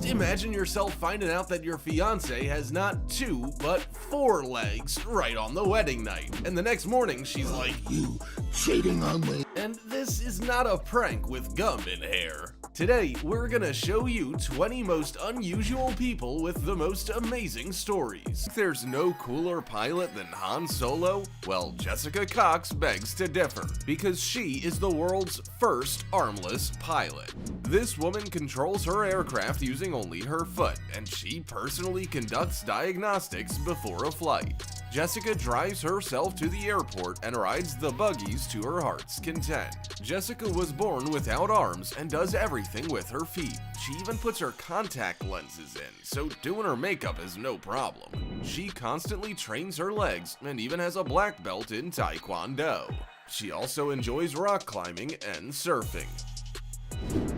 Imagine yourself finding out that your fiance has not 2, but 4 legs right on the wedding night. And the next morning, she's like, You cheating on me? and this is not a prank with gum in hair. Today, we're gonna show you 20 most unusual people with the most amazing stories. There's no cooler pilot than Han Solo? Well, Jessica Cox begs to differ, because she is the world's first armless pilot. This woman controls her aircraft using only her foot, and she personally conducts diagnostics before a flight. Jessica drives herself to the airport and rides the buggies to her heart's content. Jessica was born without arms and does everything with her feet. She even puts her contact lenses in, so doing her makeup is no problem. She constantly trains her legs and even has a black belt in Taekwondo. She also enjoys rock climbing and surfing.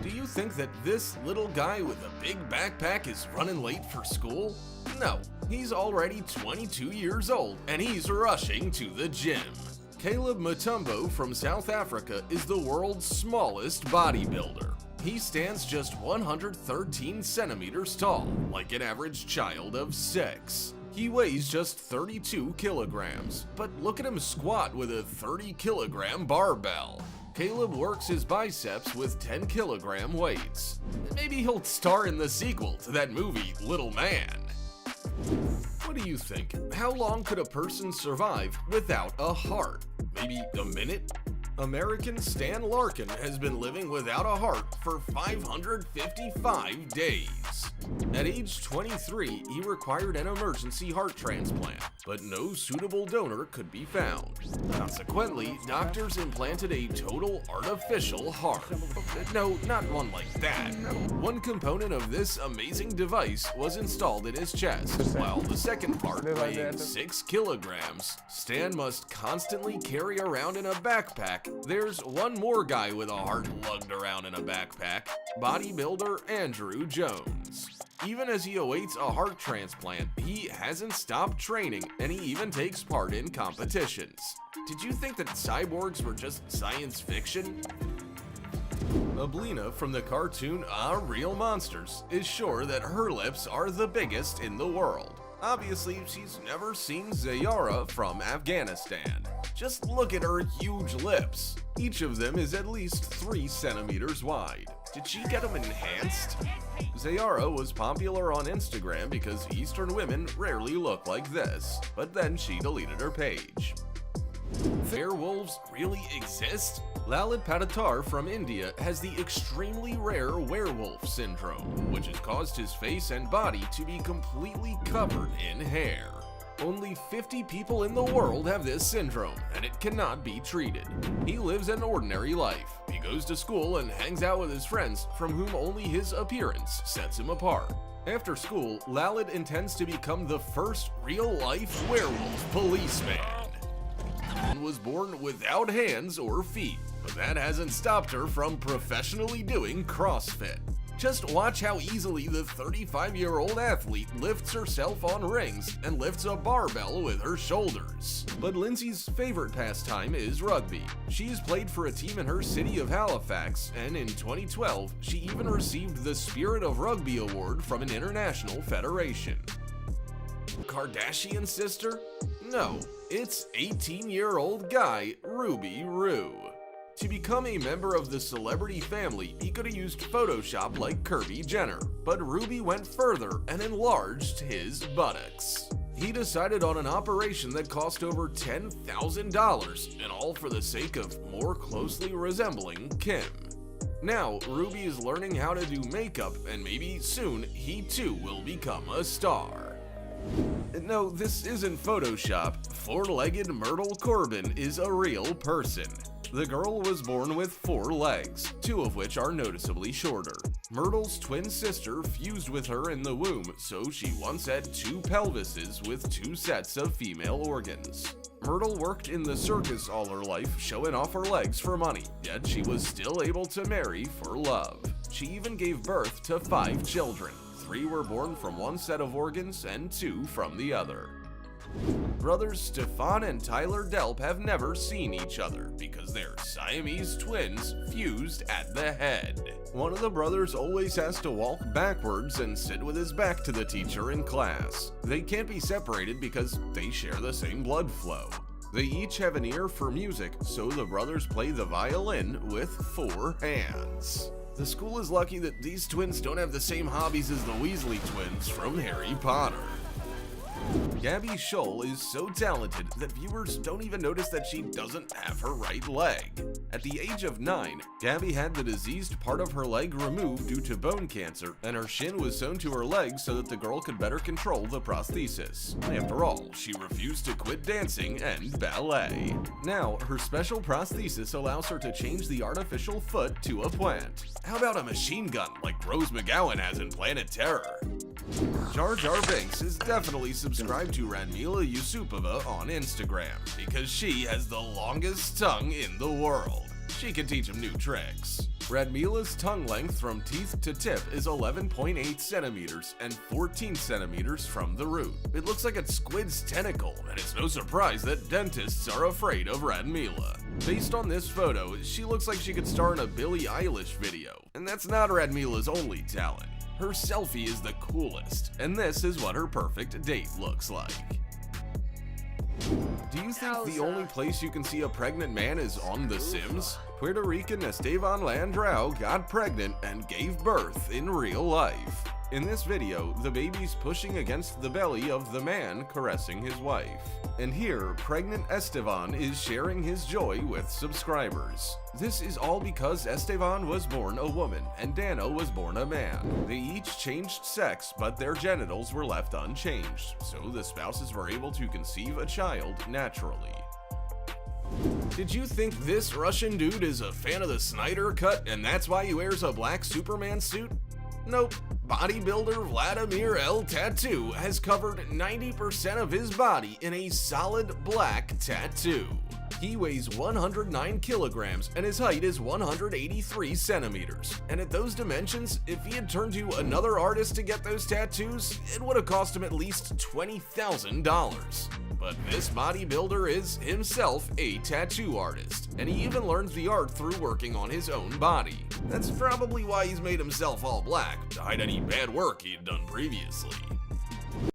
Do you think that this little guy with a big backpack is running late for school? No, he's already 22 years old and he's rushing to the gym. Caleb Mutombo from South Africa is the world's smallest bodybuilder. He stands just 113 centimeters tall, like an average child of 6. He weighs just 32 kilograms, but look at him squat with a 30-kilogram barbell. Caleb works his biceps with 10-kilogram weights. Maybe he'll star in the sequel to that movie, Little Man. What do you think? How long could a person survive without a heart? Maybe a minute? American Stan Larkin has been living without a heart for 555 days. At age 23, he required an emergency heart transplant, but no suitable donor could be found. Consequently, doctors implanted a total artificial heart. No, not one like that. One component of this amazing device was installed in his chest, while the second part, weighing 6 kilograms, Stan must constantly carry around in a backpack. There's one more guy with a heart lugged around in a backpack, bodybuilder Andrew Jones. Even as he awaits a heart transplant, he hasn't stopped training, and he even takes part in competitions. Did you think that cyborgs were just science fiction? Ablina from the cartoon Real Monsters is sure that her lips are the biggest in the world. Obviously, she's never seen Zayara from Afghanistan. Just look at her huge lips. Each of them is at least 3 centimeters wide. Did she get them enhanced? Zayara was popular on Instagram because Eastern women rarely look like this, but then she deleted her page. Werewolves really exist? Lalit Padatar from India has the extremely rare werewolf syndrome, which has caused his face and body to be completely covered in hair. Only 50 people in the world have this syndrome, and it cannot be treated. He lives an ordinary life. He goes to school and hangs out with his friends, from whom only his appearance sets him apart. After school, Lalit intends to become the first real-life werewolf policeman. The man was born without hands or feet, but that hasn't stopped her from professionally doing CrossFit. Just watch how easily the 35-year-old athlete lifts herself on rings and lifts a barbell with her shoulders. But Lindsay's favorite pastime is rugby. She's played for a team in her city of Halifax, and in 2012, she even received the Spirit of Rugby Award from an international federation. Kardashian sister? No, it's 18-year-old guy Ruby Roo. To become a member of the celebrity family, he could have used Photoshop like Kirby Jenner, but Ruby went further and enlarged his buttocks. He decided on an operation that cost over $10,000, and all for the sake of more closely resembling Kim. Now, Ruby is learning how to do makeup, and maybe soon he too will become a star. No, this isn't Photoshop. Four-legged Myrtle Corbin is a real person. The girl was born with 4 legs, 2 of which are noticeably shorter. Myrtle's twin sister fused with her in the womb, so she once had 2 pelvises with 2 sets of female organs. Myrtle worked in the circus all her life, showing off her legs for money, yet she was still able to marry for love. She even gave birth to 5 children. 3 were born from one set of organs and 2 from the other. Brothers Stefan and Tyler Delp have never seen each other because they're Siamese twins fused at the head. One of the brothers always has to walk backwards and sit with his back to the teacher in class. They can't be separated because they share the same blood flow. They each have an ear for music, so the brothers play the violin with 4 hands. The school is lucky that these twins don't have the same hobbies as the Weasley twins from Harry Potter. Gabby Scholl is so talented that viewers don't even notice that she doesn't have her right leg. At the age of 9, Gabby had the diseased part of her leg removed due to bone cancer, and her shin was sewn to her leg so that the girl could better control the prosthesis. After all, she refused to quit dancing and ballet. Now, her special prosthesis allows her to change the artificial foot to a plant. How about a machine gun like Rose McGowan has in Planet Terror? Jar Jar Binks is definitely subscribed to Radmila Yusupova on Instagram because she has the longest tongue in the world. She can teach him new tricks. Radmila's tongue length from teeth to tip is 11.8 centimeters and 14 centimeters from the root. It looks like a squid's tentacle, and it's no surprise that dentists are afraid of Radmila. Based on this photo, she looks like she could star in a Billie Eilish video, and that's not Radmila's only talent. Her selfie is the coolest, and this is what her perfect date looks like. Do you think the only place you can see a pregnant man is on The Sims? Puerto Rican Esteban Landrau got pregnant and gave birth in real life. In this video, the baby's pushing against the belly of the man caressing his wife. And here, pregnant Esteban is sharing his joy with subscribers. This is all because Esteban was born a woman and Dano was born a man. They each changed sex, but their genitals were left unchanged, so the spouses were able to conceive a child naturally. Did you think this Russian dude is a fan of the Snyder Cut and that's why he wears a black Superman suit? Nope. Bodybuilder Vladimir L. Tattoo has covered 90% of his body in a solid black tattoo. He weighs 109 kilograms and his height is 183 centimeters. And at those dimensions, if he had turned to another artist to get those tattoos, it would have cost him at least $20,000. But this bodybuilder is himself a tattoo artist, and he even learns the art through working on his own body. That's probably why he's made himself all black, to hide any bad work he'd done previously.